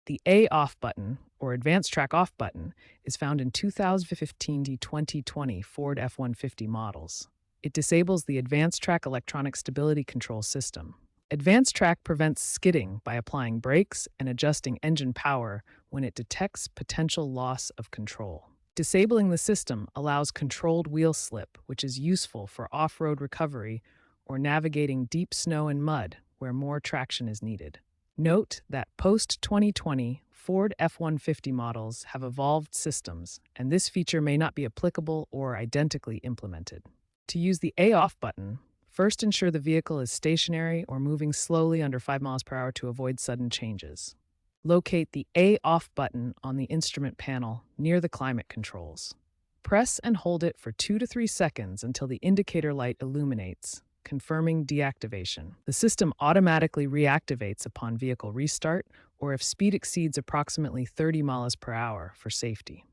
The A off button, or advanced track off button, is found in 2015 to 2020 Ford F-150 models. It disables the advanced track electronic stability control system. Advanced track prevents skidding by applying brakes and adjusting engine power when it detects potential loss of control. Disabling the system allows controlled wheel slip, which is useful for off-road recovery or navigating deep snow and mud where more traction is needed. Note that post-2020 Ford F-150 models have evolved systems, and this feature may not be applicable or identically implemented. To use the A off button, first ensure the vehicle is stationary or moving slowly under 5 miles per hour to avoid sudden changes. Locate the A off button on the instrument panel near the climate controls. Press and hold it for 2 to 3 seconds until the indicator light illuminates, confirming deactivation. The system automatically reactivates upon vehicle restart or if speed exceeds approximately 30 miles per hour for safety.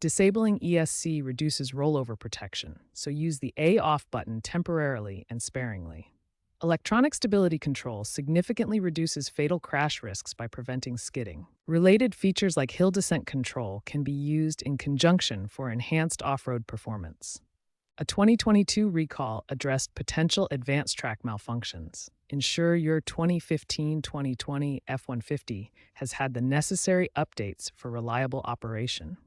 Disabling ESC reduces rollover protection, so use the A off button temporarily and sparingly. Electronic stability control significantly reduces fatal crash risks by preventing skidding. Related features like hill descent control can be used in conjunction for enhanced off-road performance. A 2022 recall addressed potential advanced track malfunctions. Ensure your 2015-2020 F-150 has had the necessary updates for reliable operation.